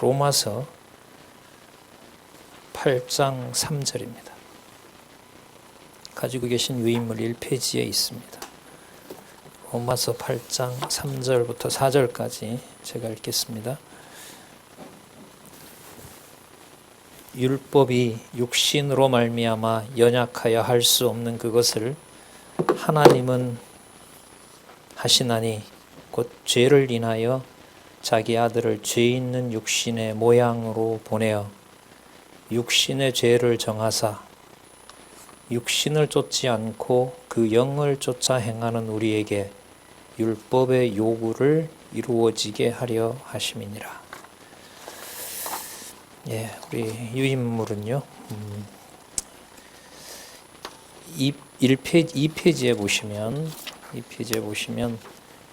로마서 8장 3절입니다. 가지고 계신 유인물 1페이지에 있습니다. 로마서 8장 3절부터 4절까지 제가 읽겠습니다. 율법이 육신으로 말미암아 연약하여 할 수 없는 그것을 하나님은 하시나니 곧 죄를 인하여 자기 아들을 죄 있는 육신의 모양으로 보내어 육신의 죄를 정하사 육신을 쫓지 않고 그 영을 쫓아 행하는 우리에게 율법의 요구를 이루어지게 하려 하심이니라. 예, 우리 유인물은요. 2페이지에 보시면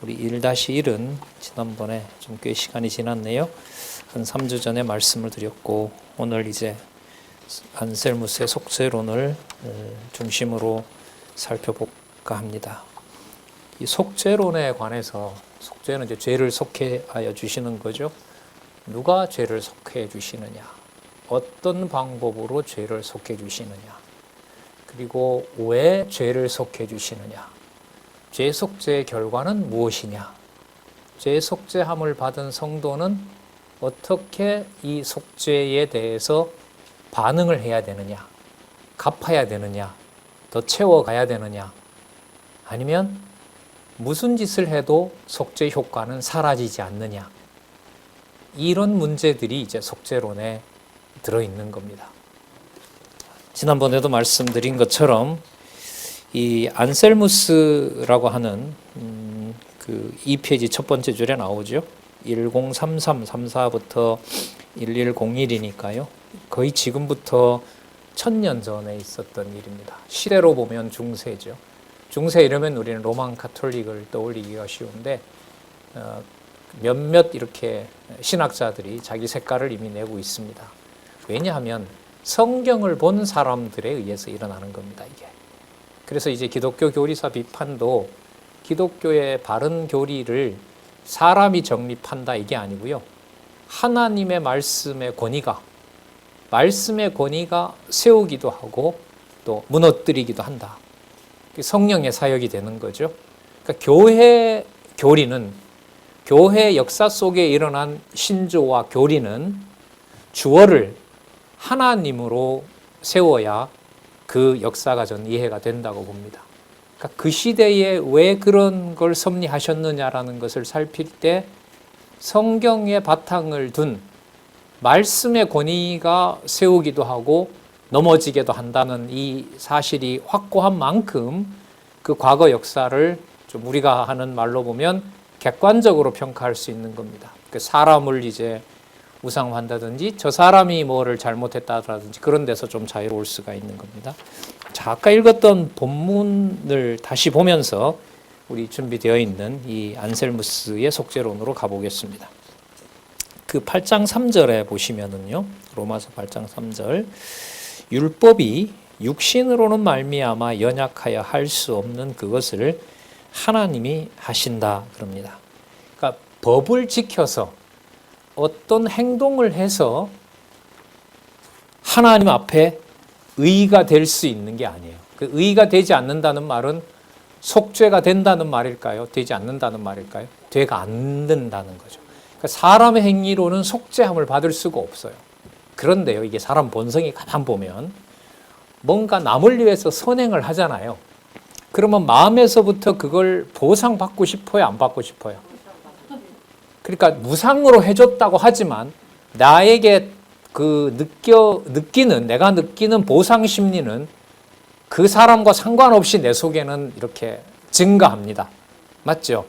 우리 1-1은 지난번에 좀 꽤 시간이 지났네요. 한 3주 전에 말씀을 드렸고 오늘 이제 안셀무스의 속죄론을 중심으로 살펴볼까 합니다. 이 속죄론에 관해서 속죄는 이제 죄를 속해하여 주시는 거죠. 누가 죄를 속해 주시느냐? 어떤 방법으로 죄를 속해 주시느냐? 그리고 왜 죄를 속해 주시느냐? 죄 속죄의 결과는 무엇이냐? 죄 속죄함을 받은 성도는 어떻게 이 속죄에 대해서 반응을 해야 되느냐? 갚아야 되느냐? 더 채워가야 되느냐? 아니면 무슨 짓을 해도 속죄 효과는 사라지지 않느냐? 이런 문제들이 이제 속죄론에 들어있는 겁니다. 지난번에도 말씀드린 것처럼 이 안셀무스라고 하는 그 2페이지 첫 번째 줄에 나오죠. 103334부터 1101이니까요. 거의 지금부터 1000년 전에 있었던 일입니다. 시대로 보면 중세죠. 중세 이러면 우리는 로만 카톨릭을 떠올리기가 쉬운데 몇몇 이렇게 신학자들이 자기 색깔을 이미 내고 있습니다. 왜냐하면 성경을 본 사람들에 의해서 일어나는 겁니다, 이게. 그래서 이제 기독교 교리사 비판도 기독교의 바른 교리를 사람이 정립한다 이게 아니고요. 하나님의 말씀의 권위가 세우기도 하고 또 무너뜨리기도 한다. 성령의 사역이 되는 거죠. 그러니까 교회 교리는 교회 역사 속에 일어난 신조와 교리는 주어를 하나님으로 세워야 그 역사가 전 이해가 된다고 봅니다. 그러니까 그 시대에 왜 그런 걸 섭리하셨느냐라는 것을 살필 때 성경의 바탕을 둔 말씀의 권위가 세우기도 하고 넘어지게도 한다는 이 사실이 확고한 만큼 그 과거 역사를 좀 우리가 하는 말로 보면 객관적으로 평가할 수 있는 겁니다. 그 사람을 이제 우상화한다든지 저 사람이 뭐를 잘못했다든지 그런 데서 좀 자유로울 수가 있는 겁니다. 자, 아까 읽었던 본문을 다시 보면서 우리 준비되어 있는 이 안셀무스의 속죄론으로 가보겠습니다. 그 8장 3절에 보시면은요. 로마서 8장 3절 율법이 육신으로는 말미암아 연약하여 할 수 없는 그것을 하나님이 하신다 그럽니다. 그러니까 법을 지켜서 어떤 행동을 해서 하나님 앞에 의가 될 수 있는 게 아니에요. 그 의가 되지 않는다는 말은 속죄가 된다는 말일까요? 되지 않는다는 말일까요? 되가 안 된다는 거죠. 그러니까 사람의 행위로는 속죄함을 받을 수가 없어요. 그런데요, 이게 사람 본성이 가만 보면 뭔가 남을 위해서 선행을 하잖아요. 그러면 마음에서부터 그걸 보상받고 싶어요? 안 받고 싶어요? 그러니까 무상으로 해줬다고 하지만 나에게 내가 느끼는 보상 심리는 그 사람과 상관없이 내 속에는 이렇게 증가합니다. 맞죠?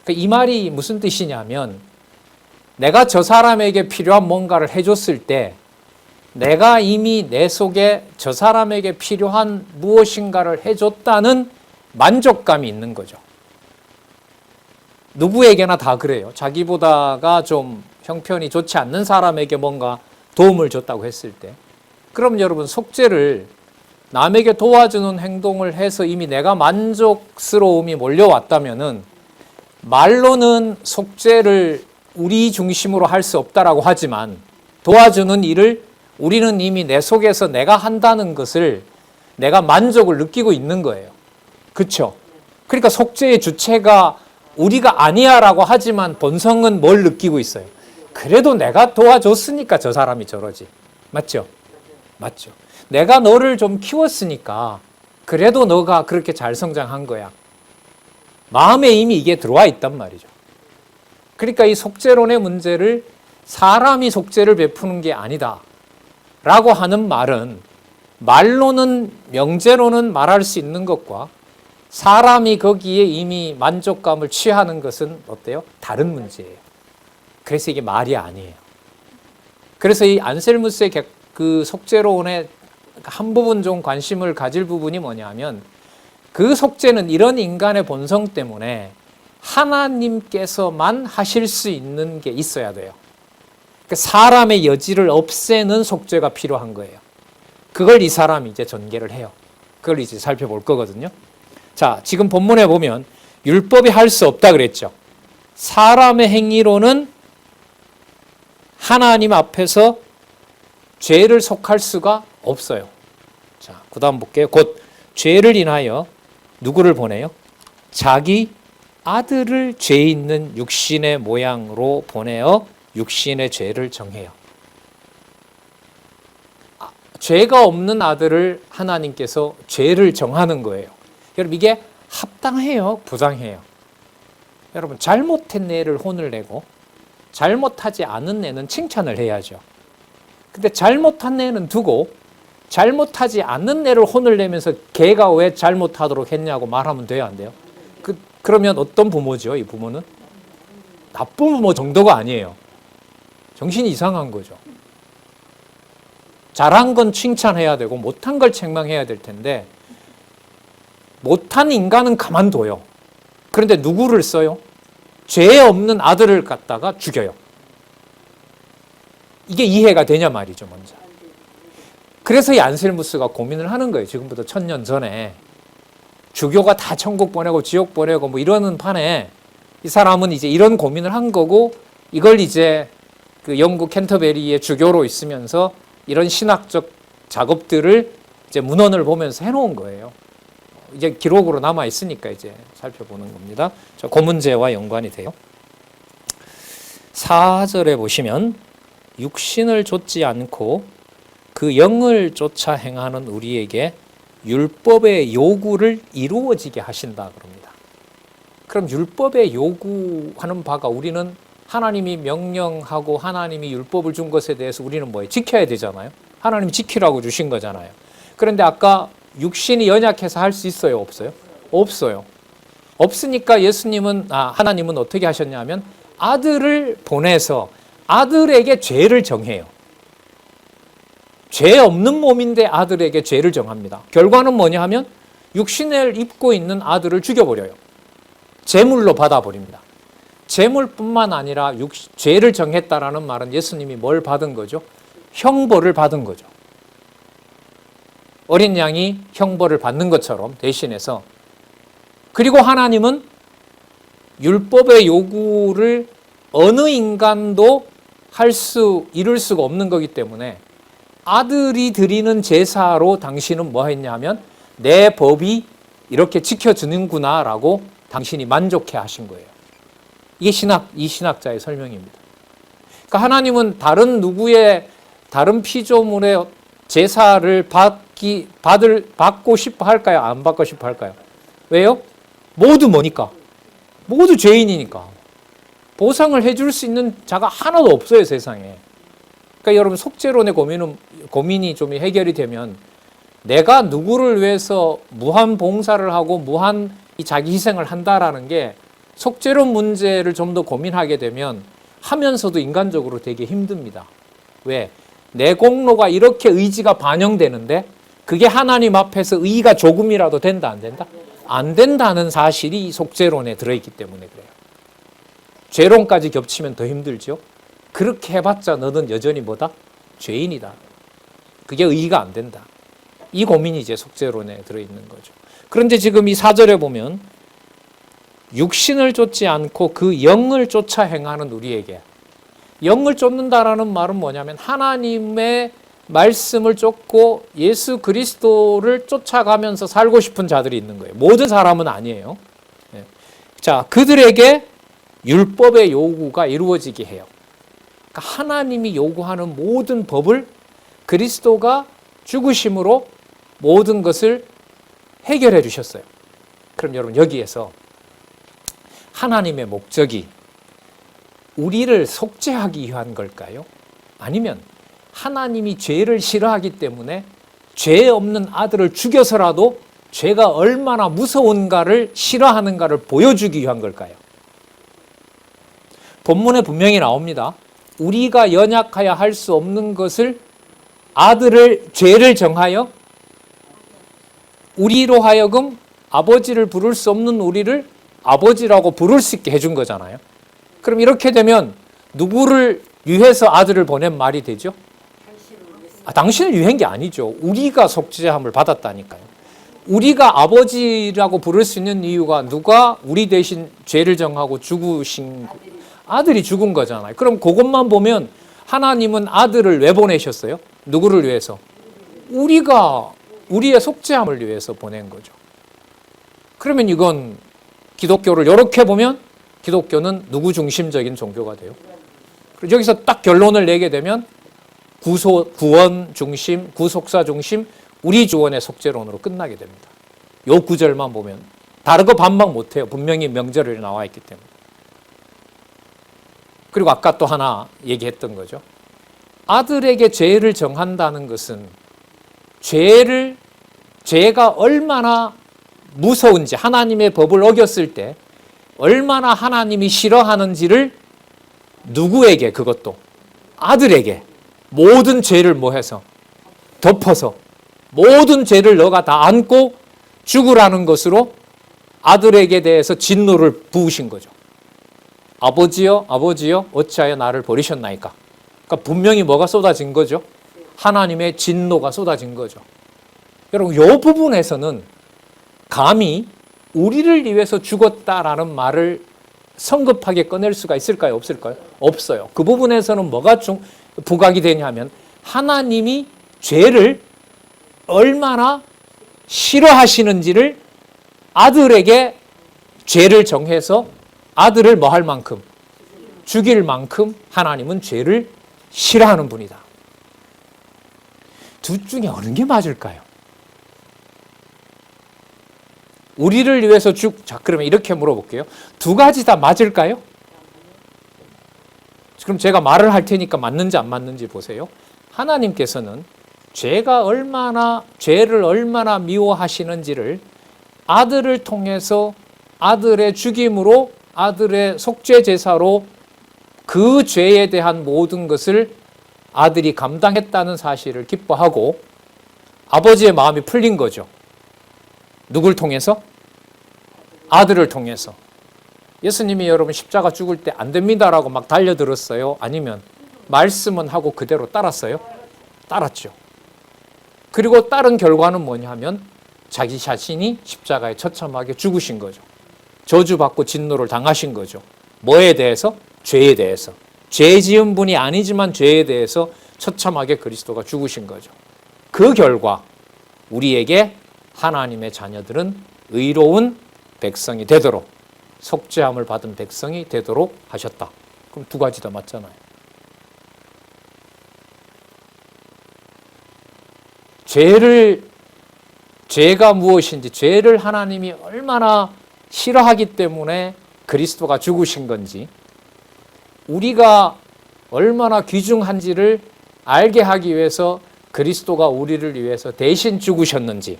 그러니까 이 말이 무슨 뜻이냐면 내가 저 사람에게 필요한 뭔가를 해줬을 때 내가 이미 내 속에 저 사람에게 필요한 무엇인가를 해줬다는 만족감이 있는 거죠. 누구에게나 다 그래요. 자기보다가 좀 형편이 좋지 않는 사람에게 뭔가 도움을 줬다고 했을 때 그럼 여러분 속죄를 남에게 도와주는 행동을 해서 이미 내가 만족스러움이 몰려왔다면은 말로는 속죄를 우리 중심으로 할 수 없다라고 하지만 도와주는 일을 우리는 이미 내 속에서 내가 한다는 것을 내가 만족을 느끼고 있는 거예요. 그렇죠? 그러니까 속죄의 주체가 우리가 아니야라고 하지만 본성은 뭘 느끼고 있어요? 그래도 내가 도와줬으니까 저 사람이 저러지. 맞죠? 맞죠. 내가 너를 좀 키웠으니까 그래도 너가 그렇게 잘 성장한 거야. 마음에 이미 이게 들어와 있단 말이죠. 그러니까 이 속죄론의 문제를 사람이 속죄를 베푸는 게 아니다 라고 하는 말은 말로는 명제로는 말할 수 있는 것과 사람이 거기에 이미 만족감을 취하는 것은 어때요? 다른 문제예요. 그래서 이게 말이 아니에요. 그래서 이 안셀무스의 그 속죄론의 한 부분 좀 관심을 가질 부분이 뭐냐면 그 속죄는 이런 인간의 본성 때문에 하나님께서만 하실 수 있는 게 있어야 돼요. 그러니까 사람의 여지를 없애는 속죄가 필요한 거예요. 그걸 이 사람이 이제 전개를 해요. 그걸 이제 살펴볼 거거든요. 자, 지금 본문에 보면 율법이 할 수 없다 그랬죠. 사람의 행위로는 하나님 앞에서 죄를 속할 수가 없어요. 자, 그 다음 볼게요. 곧 죄를 인하여 누구를 보내요? 자기 아들을 죄 있는 육신의 모양으로 보내어 육신의 죄를 정해요. 죄가 없는 아들을 하나님께서 죄를 정하는 거예요. 여러분 이게 합당해요? 부당해요? 여러분 잘못한 애를 혼을 내고 잘못하지 않은 애는 칭찬을 해야죠. 근데 잘못한 애는 두고 잘못하지 않는 애를 혼을 내면서 걔가 왜 잘못하도록 했냐고 말하면 돼요? 안 돼요? 그러면 어떤 부모죠? 이 부모는? 나쁜 부모 정도가 아니에요. 정신이 이상한 거죠. 잘한 건 칭찬해야 되고 못한 걸 책망해야 될 텐데 못한 인간은 가만둬요. 그런데 누구를 써요? 죄 없는 아들을 갖다가 죽여요. 이게 이해가 되냐 말이죠, 먼저. 그래서 이 안셀무스가 고민을 하는 거예요. 지금부터 1000년 전에. 주교가 다 천국 보내고 지옥 보내고 뭐 이러는 판에 이 사람은 이제 이런 고민을 한 거고 이걸 이제 그 영국 캔터베리의 주교로 있으면서 이런 신학적 작업들을 이제 문헌을 보면서 해놓은 거예요. 이제 기록으로 남아 있으니까 이제 살펴보는 겁니다. 그 문제와 연관이 돼요. 4절에 보시면 육신을 좇지 않고 그 영을 쫓아 행하는 우리에게 율법의 요구를 이루어지게 하신다 그럽니다. 그럼 율법의 요구하는 바가 우리는 하나님이 명령하고 하나님이 율법을 준 것에 대해서 우리는 뭐예요? 지켜야 되잖아요. 하나님이 지키라고 주신 거잖아요. 그런데 아까 육신이 연약해서 할 수 있어요? 없어요? 없어요. 없으니까 하나님은 어떻게 하셨냐면 아들을 보내서 아들에게 죄를 정해요. 죄 없는 몸인데 아들에게 죄를 정합니다. 결과는 뭐냐 하면 육신을 입고 있는 아들을 죽여버려요. 제물로 받아버립니다. 제물뿐만 아니라 죄를 정했다라는 말은 예수님이 뭘 받은 거죠? 형벌을 받은 거죠. 어린 양이 형벌을 받는 것처럼 대신해서. 그리고 하나님은 율법의 요구를 어느 인간도 이룰 수가 없는 거기 때문에 아들이 드리는 제사로 당신은 뭐 했냐면 내 법이 이렇게 지켜주는구나 라고 당신이 만족해 하신 거예요. 이게 이 신학자의 설명입니다. 그러니까 하나님은 다른 피조물의 제사를 받고 싶어 할까요? 안 받고 싶어 할까요? 왜요? 모두 뭐니까? 모두 죄인이니까. 보상을 해줄 수 있는 자가 하나도 없어요, 세상에. 그러니까 여러분 속죄론의 고민이 좀 해결이 되면 내가 누구를 위해서 무한 봉사를 하고 무한 이 자기 희생을 한다라는 게 속죄론 문제를 좀 더 고민하게 되면 하면서도 인간적으로 되게 힘듭니다. 왜? 내 공로가 이렇게 의지가 반영되는데 그게 하나님 앞에서 의의가 조금이라도 된다 안 된다? 안 된다는 사실이 속죄론에 들어있기 때문에 그래요. 죄론까지 겹치면 더 힘들죠. 그렇게 해봤자 너는 여전히 뭐다? 죄인이다. 그게 의의가 안 된다. 이 고민이 이제 속죄론에 들어있는 거죠. 그런데 지금 이 4절에 보면 육신을 쫓지 않고 그 영을 쫓아 행하는 우리에게, 영을 쫓는다라는 말은 뭐냐면 하나님의 말씀을 쫓고 예수 그리스도를 쫓아가면서 살고 싶은 자들이 있는 거예요. 모든 사람은 아니에요. 자, 그들에게 율법의 요구가 이루어지게 해요. 그러니까 하나님이 요구하는 모든 법을 그리스도가 죽으심으로 모든 것을 해결해 주셨어요. 그럼 여러분, 여기에서 하나님의 목적이 우리를 속죄하기 위한 걸까요? 아니면 하나님이 죄를 싫어하기 때문에 죄 없는 아들을 죽여서라도 죄가 얼마나 무서운가를 싫어하는가를 보여주기 위한 걸까요? 본문에 분명히 나옵니다. 우리가 연약하여 할 수 없는 것을 죄를 정하여 우리로 하여금 아버지를 부를 수 없는 우리를 아버지라고 부를 수 있게 해준 거잖아요. 그럼 이렇게 되면 누구를 위해서 아들을 보낸 말이 되죠? 당신을 위한 게 아니죠. 우리가 속죄함을 받았다니까요. 우리가 아버지라고 부를 수 있는 이유가 누가 우리 대신 죄를 정하고 죽으신 아들이 죽은 거잖아요. 그럼 그것만 보면 하나님은 아들을 왜 보내셨어요? 누구를 위해서? 우리의 속죄함을 위해서 보낸 거죠. 그러면 이건 기독교를 이렇게 보면 기독교는 누구 중심적인 종교가 돼요? 여기서 딱 결론을 내게 되면 구원 중심, 구속사 중심, 우리 주원의 속죄론으로 끝나게 됩니다. 요 구절만 보면 다른 거 반박 못해요. 분명히 명절에 나와 있기 때문에. 그리고 아까 또 하나 얘기했던 거죠. 아들에게 죄를 정한다는 것은 죄가 얼마나 무서운지, 하나님의 법을 어겼을 때 얼마나 하나님이 싫어하는지를 누구에게, 그것도 아들에게 모든 죄를 뭐해서 덮어서 모든 죄를 너가 다 안고 죽으라는 것으로 아들에게 대해서 진노를 부으신 거죠. 아버지여, 아버지여, 어찌하여 나를 버리셨나이까? 그러니까 분명히 뭐가 쏟아진 거죠? 하나님의 진노가 쏟아진 거죠. 여러분, 이 부분에서는 감히 우리를 위해서 죽었다라는 말을 성급하게 꺼낼 수가 있을까요? 없을까요? 없어요. 그 부분에서는 뭐가 부각이 되냐면 하나님이 죄를 얼마나 싫어하시는지를 아들에게 죄를 정해서 아들을 뭐 할 만큼, 죽일 만큼 하나님은 죄를 싫어하는 분이다. 둘 중에 어느 게 맞을까요? 우리를 위해서 자, 그러면 이렇게 물어볼게요. 두 가지 다 맞을까요? 그럼 제가 말을 할 테니까 맞는지 안 맞는지 보세요. 하나님께서는 죄를 얼마나 미워하시는지를 아들을 통해서 아들의 죽임으로, 아들의 속죄 제사로 그 죄에 대한 모든 것을 아들이 감당했다는 사실을 기뻐하고 아버지의 마음이 풀린 거죠. 누굴 통해서? 아들을 통해서. 예수님이 여러분 십자가 죽을 때 안 됩니다라고 막 달려들었어요? 아니면 말씀은 하고 그대로 따랐어요? 따랐죠. 그리고 따른 결과는 뭐냐 하면 자기 자신이 십자가에 처참하게 죽으신 거죠. 저주받고 진노를 당하신 거죠. 뭐에 대해서? 죄에 대해서. 죄 지은 분이 아니지만 죄에 대해서 처참하게 그리스도가 죽으신 거죠. 그 결과 우리에게 하나님의 자녀들은 의로운 백성이 되도록, 속죄함을 받은 백성이 되도록 하셨다. 그럼 두 가지 다 맞잖아요. 죄가 무엇인지, 죄를 하나님이 얼마나 싫어하기 때문에 그리스도가 죽으신 건지, 우리가 얼마나 귀중한지를 알게 하기 위해서 그리스도가 우리를 위해서 대신 죽으셨는지,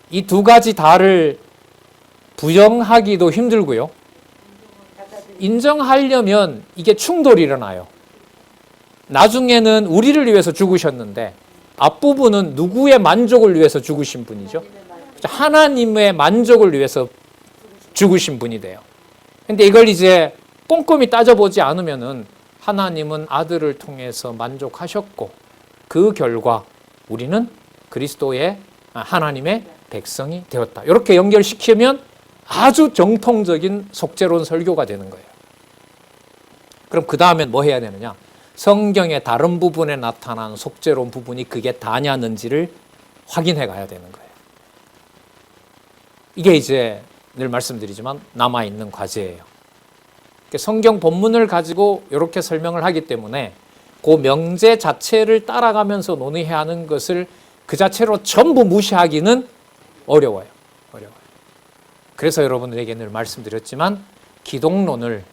이 두 가지 다를 부정하기도 힘들고요. 인정하려면 이게 충돌이 일어나요. 나중에는 우리를 위해서 죽으셨는데 앞부분은 누구의 만족을 위해서 죽으신 분이죠? 하나님의 만족을 위해서 죽으신 분이 돼요. 근데 이걸 이제 꼼꼼히 따져보지 않으면은 하나님은 아들을 통해서 만족하셨고 그 결과 우리는 그리스도의 하나님의 백성이 되었다. 이렇게 연결시키면 아주 정통적인 속죄론 설교가 되는 거예요. 그럼 그 다음엔 뭐 해야 되느냐? 성경의 다른 부분에 나타난 속죄론 부분이 그게 다냐는지를 확인해 가야 되는 거예요. 이게 이제 늘 말씀드리지만 남아있는 과제예요. 성경 본문을 가지고 이렇게 설명을 하기 때문에 그 명제 자체를 따라가면서 논의해야 하는 것을 그 자체로 전부 무시하기는 어려워요. 그래서 여러분들에게 늘 말씀드렸지만 기독론을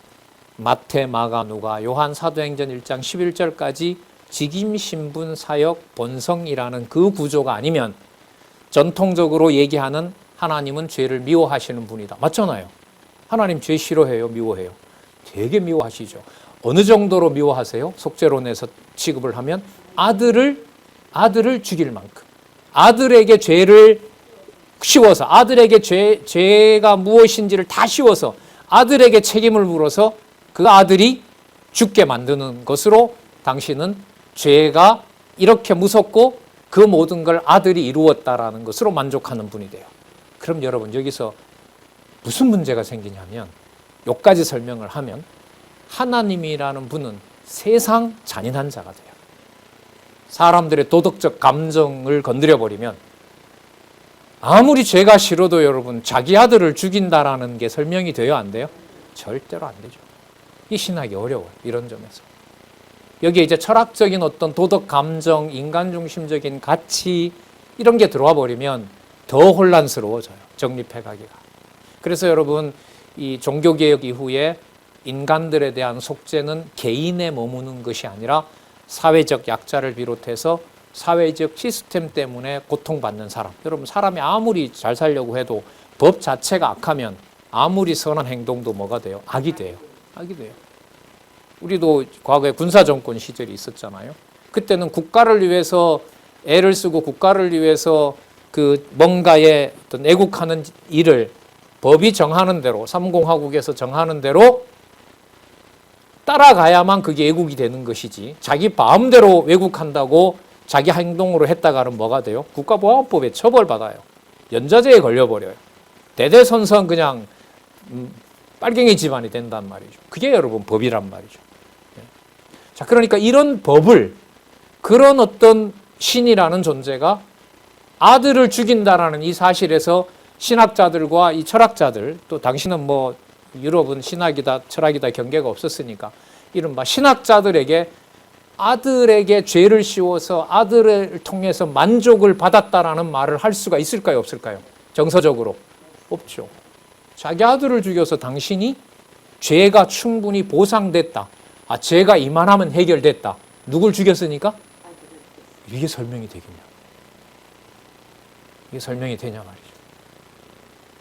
마태, 마가, 누가, 요한 사도행전 1장 11절까지 직임, 신분, 사역, 본성이라는 그 구조가 아니면 전통적으로 얘기하는 하나님은 죄를 미워하시는 분이다. 맞잖아요. 하나님 죄 싫어해요? 미워해요? 되게 미워하시죠. 어느 정도로 미워하세요? 속죄론에서 취급을 하면 아들을 죽일 만큼, 아들에게 죄를 씌워서, 아들에게 죄가 무엇인지를 다 씌워서 아들에게 책임을 물어서 그 아들이 죽게 만드는 것으로 당신은 죄가 이렇게 무섭고 그 모든 걸 아들이 이루었다라는 것으로 만족하는 분이 돼요. 그럼 여러분 여기서 무슨 문제가 생기냐면, 여기까지 설명을 하면 하나님이라는 분은 세상 잔인한 자가 돼요. 사람들의 도덕적 감정을 건드려버리면 아무리 죄가 싫어도 여러분 자기 아들을 죽인다라는 게 설명이 돼요? 안 돼요? 절대로 안 되죠. 이 신학이 어려워요. 이런 점에서. 여기에 이제 철학적인 어떤 도덕 감정, 인간 중심적인 가치 이런 게 들어와 버리면 더 혼란스러워져요. 정립해가기가. 그래서 여러분 이 종교개혁 이후에 인간들에 대한 속죄는 개인에 머무는 것이 아니라 사회적 약자를 비롯해서 사회적 시스템 때문에 고통받는 사람. 여러분 사람이 아무리 잘 살려고 해도 법 자체가 악하면 아무리 선한 행동도 뭐가 돼요? 악이 돼요. 악이 돼요. 우리도 과거에 군사정권 시절이 있었잖아요. 그때는 국가를 위해서 애를 쓰고 국가를 위해서 그 뭔가의 어떤 애국하는 일을 법이 정하는 대로, 삼공화국에서 정하는 대로 따라가야만 그게 애국이 되는 것이지, 자기 마음대로 왜곡한다고 자기 행동으로 했다가는 뭐가 돼요? 국가보안법에 처벌받아요. 연좌제에 걸려버려요. 대대손손 그냥 빨갱이 집안이 된단 말이죠. 그게 여러분 법이란 말이죠. 자, 그러니까 이런 법을, 그런 어떤 신이라는 존재가 아들을 죽인다라는 이 사실에서 신학자들과 이 철학자들, 또 당신은 뭐 유럽은 신학이다 철학이다 경계가 없었으니까 이른바 신학자들에게 아들에게 죄를 씌워서 아들을 통해서 만족을 받았다라는 말을 할 수가 있을까요? 없을까요? 정서적으로 없죠. 자기 아들을 죽여서 당신이 죄가 충분히 보상됐다, 죄가 이만하면 해결됐다. 누굴 죽였으니까? 이게 설명이 되겠냐? 이게 설명이 되냐 말이죠.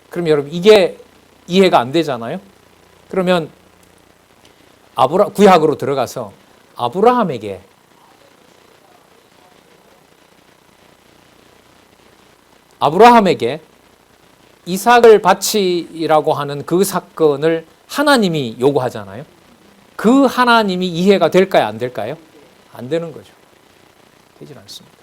그럼 여러분 이게 이해가 안 되잖아요. 그러면 구약으로 들어가서 아브라함에게 이삭을 바치라고 하는 그 사건을 하나님이 요구하잖아요. 그 하나님이 이해가 될까요? 안 될까요? 안 되는 거죠. 되질 않습니다.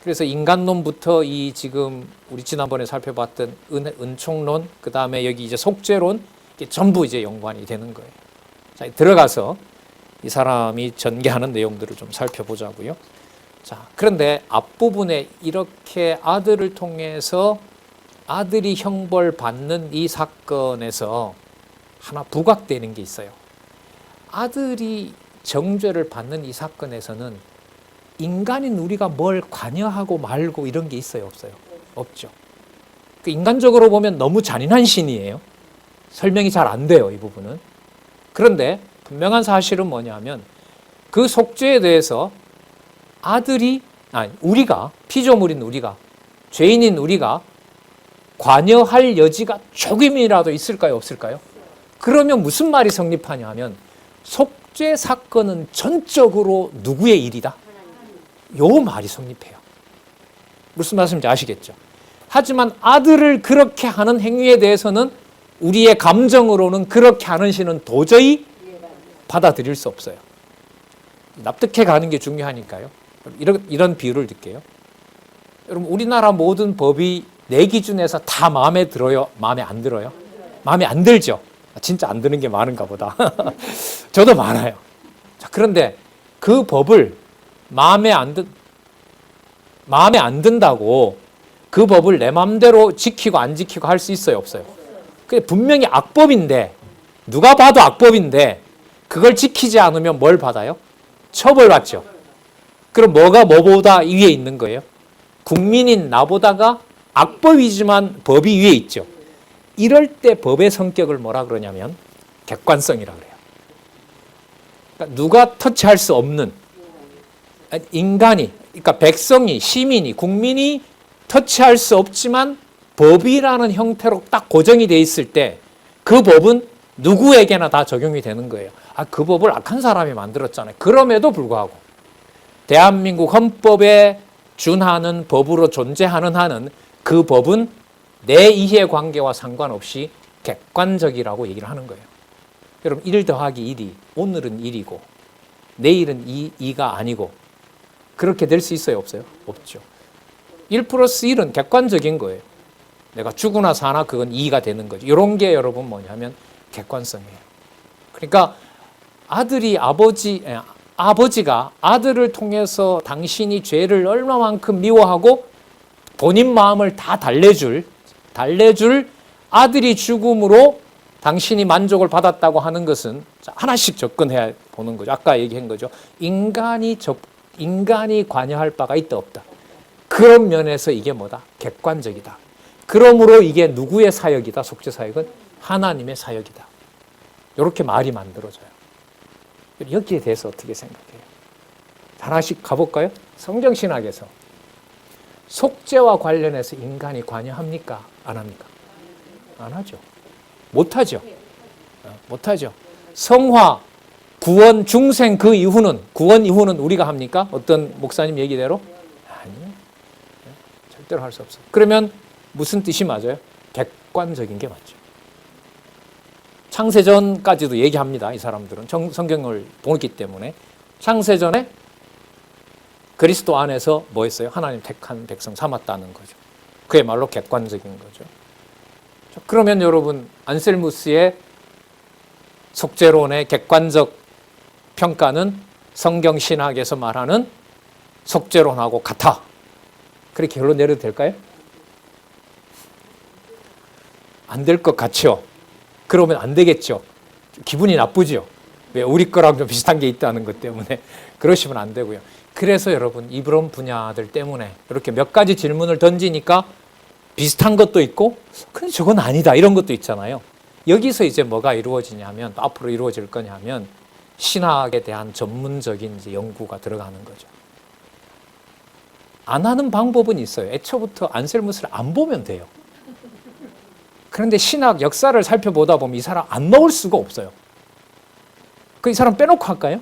그래서 인간론부터 이 지금 우리 지난번에 살펴봤던 은총론, 그 다음에 여기 이제 속죄론, 이게 전부 이제 연관이 되는 거예요. 자, 들어가서 이 사람이 전개하는 내용들을 좀 살펴보자고요. 자, 그런데 앞부분에 이렇게 아들을 통해서 아들이 형벌받는 이 사건에서 하나 부각되는 게 있어요. 아들이 정죄를 받는 이 사건에서는 인간인 우리가 뭘 관여하고 말고 이런 게 있어요? 없어요? 없죠. 인간적으로 보면 너무 잔인한 신이에요. 설명이 잘 안 돼요, 이 부분은. 그런데 분명한 사실은 뭐냐면 그 속죄에 대해서 우리가, 피조물인 우리가, 죄인인 우리가 관여할 여지가 조금이라도 있을까요? 없을까요? 그러면 무슨 말이 성립하냐 하면 속죄 사건은 전적으로 누구의 일이다? 요 말이 성립해요. 무슨 말씀인지 아시겠죠? 하지만 아들을 그렇게 하는 행위에 대해서는 우리의 감정으로는 그렇게 하는 신은 도저히 받아들일 수 없어요. 납득해 가는 게 중요하니까요. 이런 비유를 드릴게요. 여러분, 우리나라 모든 법이 내 기준에서 다 마음에 들어요? 마음에 안 들어요? 마음에 안 들죠? 진짜 안 드는 게 많은가 보다. 저도 많아요. 자, 그런데 그 법을 마음에 안 든다고 그 법을 내 마음대로 지키고 안 지키고 할 수 있어요? 없어요? 그게 분명히 악법인데, 누가 봐도 악법인데 그걸 지키지 않으면 뭘 받아요? 처벌받죠. 그럼 뭐가 뭐보다 위에 있는 거예요? 국민인 나보다가 악법이지만 법이 위에 있죠. 이럴 때 법의 성격을 뭐라 그러냐면 객관성이라 그래요. 그러니까 누가 터치할 수 없는 인간이, 그러니까 백성이, 시민이, 국민이 터치할 수 없지만 법이라는 형태로 딱 고정이 돼 있을 때 그 법은 누구에게나 다 적용이 되는 거예요. 그 법을 악한 사람이 만들었잖아요. 그럼에도 불구하고 대한민국 헌법에 준하는 법으로 존재하는 한은 그 법은 내 이해관계와 상관없이 객관적이라고 얘기를 하는 거예요. 여러분 1 더하기 1이 오늘은 1이고 내일은 2가 아니고 그렇게 될 수 있어요? 없어요? 없죠. 1 플러스 1은 객관적인 거예요. 내가 죽으나 사나 그건 2가 되는 거죠. 이런 게 여러분 뭐냐면 객관성이에요. 그러니까 아버지가 아들을 통해서 당신이 죄를 얼마만큼 미워하고 본인 마음을 다 달래줄 아들이 죽음으로 당신이 만족을 받았다고 하는 것은 하나씩 접근해 보는 거죠. 아까 얘기한 거죠. 인간이 관여할 바가 있다 없다. 그런 면에서 이게 뭐다? 객관적이다. 그러므로 이게 누구의 사역이다? 속죄 사역은 하나님의 사역이다. 이렇게 말이 만들어져요. 여기에 대해서 어떻게 생각해요? 하나씩 가볼까요? 성경신학에서 속죄와 관련해서 인간이 관여합니까? 안 합니까? 안 하죠. 못하죠. 못하죠. 성화, 구원, 중생 그 이후는, 구원 이후는 우리가 합니까? 어떤 목사님 얘기대로? 아니요. 절대로 할 수 없어요. 그러면 무슨 뜻이 맞아요? 객관적인 게 맞죠. 창세전까지도 얘기합니다. 이 사람들은 성경을 보기 때문에. 창세전에 그리스도 안에서 뭐 했어요? 하나님 택한 백성 삼았다는 거죠. 그야말로 객관적인 거죠. 그러면 여러분 안셀무스의 속죄론의 객관적 평가는 성경신학에서 말하는 속죄론하고 같아. 그렇게 결론 내려도 될까요? 안 될 것 같죠? 그러면 안 되겠죠? 기분이 나쁘죠? 왜? 우리 거랑 좀 비슷한 게 있다는 것 때문에. 그러시면 안 되고요. 그래서 여러분 이런 분야들 때문에 이렇게 몇 가지 질문을 던지니까 비슷한 것도 있고 근데 저건 아니다 이런 것도 있잖아요. 여기서 이제 뭐가 이루어지냐면 앞으로 이루어질 거냐면 신학에 대한 전문적인 이제 연구가 들어가는 거죠. 안 하는 방법은 있어요. 애초부터 안셀무스를 안 보면 돼요. 그런데 신학 역사를 살펴보다 보면 이 사람 안 넣을 수가 없어요. 그 이 사람 빼놓고 할까요?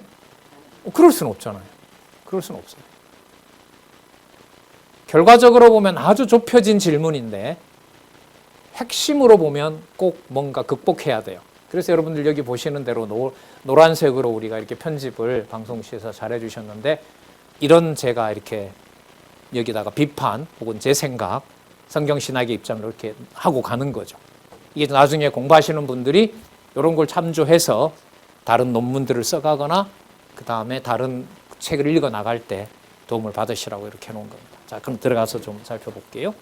그럴 수는 없잖아요. 그럴 수는 없어요. 결과적으로 보면 아주 좁혀진 질문인데 핵심으로 보면 꼭 뭔가 극복해야 돼요. 그래서 여러분들 여기 보시는 대로 노란색으로 우리가 이렇게 편집을 방송실에서 잘해 주셨는데 이런 제가 이렇게 여기다가 비판 혹은 제 생각 성경신학의 입장을 이렇게 하고 가는 거죠. 이게 나중에 공부하시는 분들이 이런 걸 참조해서 다른 논문들을 써가거나 그 다음에 다른 책을 읽어 나갈 때 도움을 받으시라고 이렇게 해놓은 겁니다. 자, 그럼 들어가서 좀 살펴볼게요.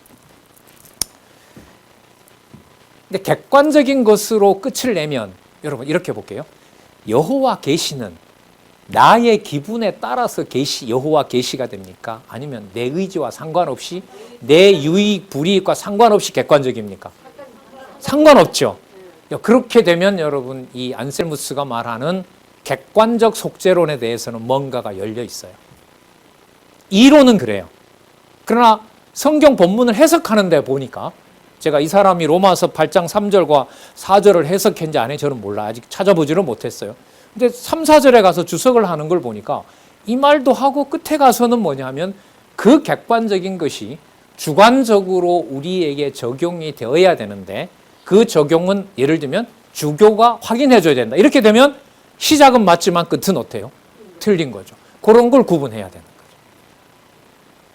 근데 객관적인 것으로 끝을 내면 여러분 이렇게 볼게요. 여호와 계시는 나의 기분에 따라서 여호와 계시가 됩니까? 아니면 내 의지와 상관없이 내 유익, 불이익과 상관없이 객관적입니까? 상관없죠. 그렇게 되면 여러분 이 안셀무스가 말하는 객관적 속죄론에 대해서는 뭔가가 열려 있어요. 이론은 그래요. 그러나 성경 본문을 해석하는 데 보니까 제가 이 사람이 로마서 8장 3절과 4절을 해석했는지 안 했는지 저는 몰라요. 아직 찾아보지를 못했어요. 근데 3, 4절에 가서 주석을 하는 걸 보니까 이 말도 하고 끝에 가서는 뭐냐면 그 객관적인 것이 주관적으로 우리에게 적용이 되어야 되는데 그 적용은 예를 들면 주교가 확인해 줘야 된다. 이렇게 되면 시작은 맞지만 끝은 어때요? 틀린 거죠. 그런 걸 구분해야 되는 거죠.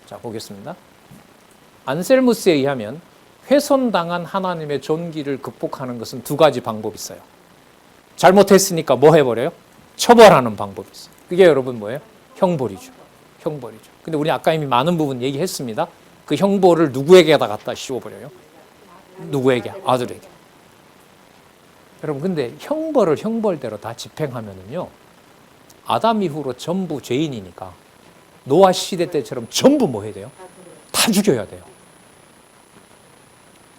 자, 보겠습니다. 안셀무스에 의하면 훼손당한 하나님의 존귀를 극복하는 것은 두 가지 방법이 있어요. 잘못했으니까 뭐 해버려요? 처벌하는 방법이 있어요. 그게 여러분 뭐예요? 형벌이죠. 형벌이죠. 근데 우리 아까 이미 많은 부분 얘기했습니다. 그 형벌을 누구에게다 갖다 씌워버려요? 누구에게? 아들에게. 여러분 근데 형벌을 형벌대로 다 집행하면은요, 아담 이후로 전부 죄인이니까 노아 시대 때처럼 전부 뭐 해야 돼요? 다 죽여야 돼요.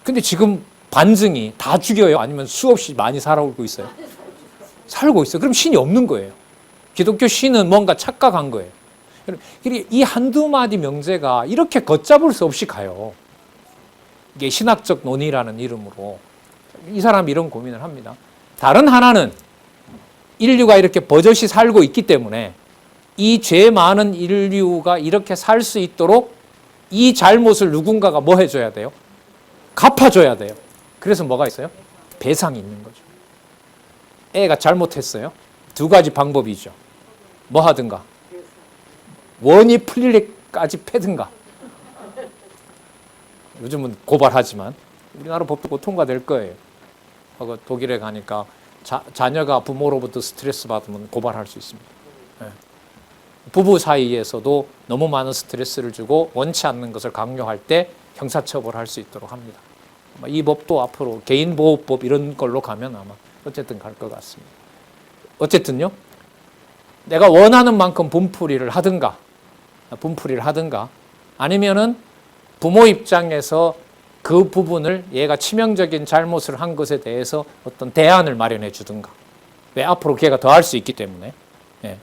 근데 지금 반증이 다 죽여요? 아니면 수없이 많이 살아오고 있어요? 살고 있어요. 그럼 신이 없는 거예요. 기독교 신은 뭔가 착각한 거예요. 이 한두 마디 명제가 이렇게 걷잡을 수 없이 가요. 이게 신학적 논의라는 이름으로. 이 사람이 이런 고민을 합니다. 다른 하나는 인류가 이렇게 버젓이 살고 있기 때문에 이 죄 많은 인류가 이렇게 살 수 있도록 이 잘못을 누군가가 뭐 해줘야 돼요? 갚아줘야 돼요. 그래서 뭐가 있어요? 배상이 있는 거죠. 애가 잘못했어요. 두 가지 방법이죠. 뭐 하든가. 원이 풀릴 때까지 패든가. 요즘은 고발하지만 우리나라 법도 곧 통과될 거예요. 독일에 가니까 자녀가 부모로부터 스트레스 받으면 고발할 수 있습니다. 부부 사이에서도 너무 많은 스트레스를 주고 원치 않는 것을 강요할 때 형사처벌할 수 있도록 합니다. 이 법도 앞으로 개인보호법 이런 걸로 가면 아마 어쨌든 갈 것 같습니다. 어쨌든요, 내가 원하는 만큼 분풀이를 하든가 아니면은 부모 입장에서 그 부분을 얘가 치명적인 잘못을 한 것에 대해서 어떤 대안을 마련해 주든가. 왜? 앞으로 걔가 더 할 수 있기 때문에. 예.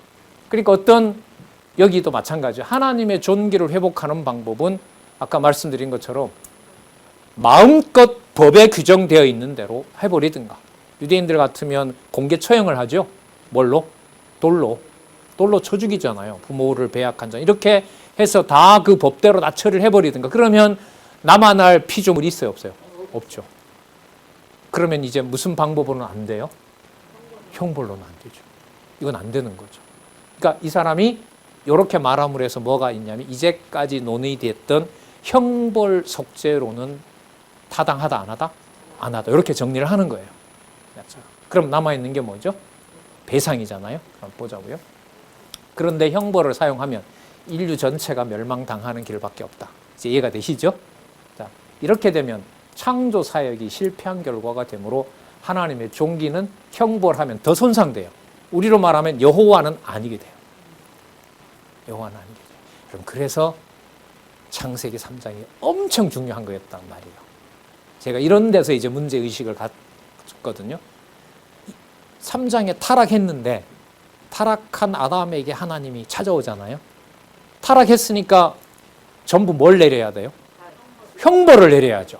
그러니까 여기도 마찬가지예요. 하나님의 존귀를 회복하는 방법은 아까 말씀드린 것처럼 마음껏 법에 규정되어 있는 대로 해버리든가. 유대인들 같으면 공개 처형을 하죠. 뭘로? 돌로 쳐 죽이잖아요. 부모를 배약한 자. 이렇게 해서 다 그 법대로 다 처리를 해버리든가. 그러면 남아날 피조물이 있어요? 없어요? 없죠. 그러면 이제 무슨 방법으로는 안 돼요? 형벌로는 안 되죠. 이건 안 되는 거죠. 그러니까 이 사람이 이렇게 말함으로 해서 뭐가 있냐면 이제까지 논의됐던 형벌 속죄로는 타당하다 안 하다? 안 하다. 이렇게 정리를 하는 거예요. 그럼 남아있는 게 뭐죠? 배상이잖아요. 한번 보자고요. 그런데 형벌을 사용하면 인류 전체가 멸망당하는 길밖에 없다. 이제 이해가 되시죠? 자, 이렇게 되면 창조 사역이 실패한 결과가 되므로 하나님의 존귀는 형벌하면 더 손상돼요. 우리로 말하면 여호와는 아니게 돼요. 여호와는 아니게 돼요. 그럼 그래서 창세기 3장이 엄청 중요한 거였단 말이에요. 제가 이런 데서 이제 문제의식을 갖거든요. 3장에 타락했는데 타락한 아담에게 하나님이 찾아오잖아요. 타락했으니까 전부 뭘 내려야 돼요? 형벌을 내려야죠.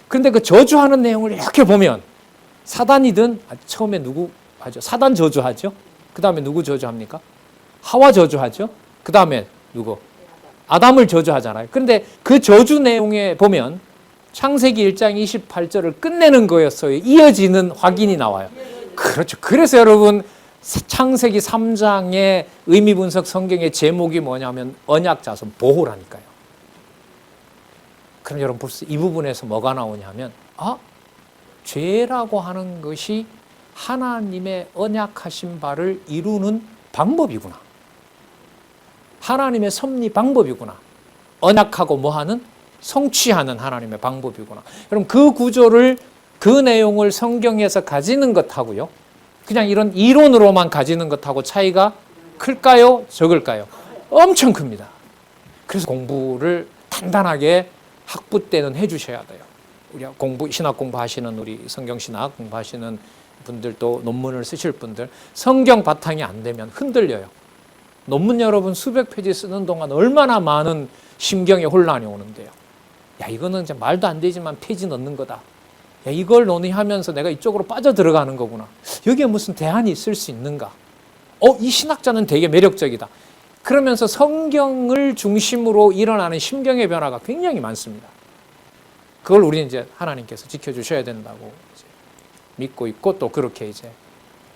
그런데 그 저주하는 내용을 이렇게 보면 사단이든 처음에 누구 하죠? 사단 저주하죠. 그 다음에 누구 저주합니까? 하와 저주하죠. 그 다음에 누구? 아담을 저주하잖아요. 그런데 그 저주 내용에 보면 창세기 1장 28절을 끝내는 거였어요. 이어지는 확인이 나와요. 그렇죠. 그래서 여러분 창세기 3장의 의미 분석 성경의 제목이 뭐냐면 언약 자손 보호라니까요. 그럼 여러분 벌써 이 부분에서 뭐가 나오냐면 죄라고 하는 것이 하나님의 언약하신 바를 이루는 방법이구나. 하나님의 섭리 방법이구나. 언약하고 뭐하는? 성취하는 하나님의 방법이구나. 그럼 그 구조를 그 내용을 성경에서 가지는 것하고요. 그냥 이런 이론으로만 가지는 것하고 차이가 클까요? 적을까요? 엄청 큽니다. 그래서 공부를 단단하게 학부 때는 해주셔야 돼요. 우리 신학 공부하시는 우리 성경신학 공부하시는 분들도 논문을 쓰실 분들 성경 바탕이 안 되면 흔들려요. 논문 여러분 수백 페이지 쓰는 동안 얼마나 많은 심경의 혼란이 오는데요. 야 이거는 이제 말도 안 되지만 페이지 넣는 거다. 야 이걸 논의하면서 내가 이쪽으로 빠져들어가는 거구나. 여기에 무슨 대안이 있을 수 있는가? 이 신학자는 되게 매력적이다. 그러면서 성경을 중심으로 일어나는 심경의 변화가 굉장히 많습니다. 그걸 우리는 이제 하나님께서 지켜주셔야 된다고 이제 믿고 있고 또 그렇게 이제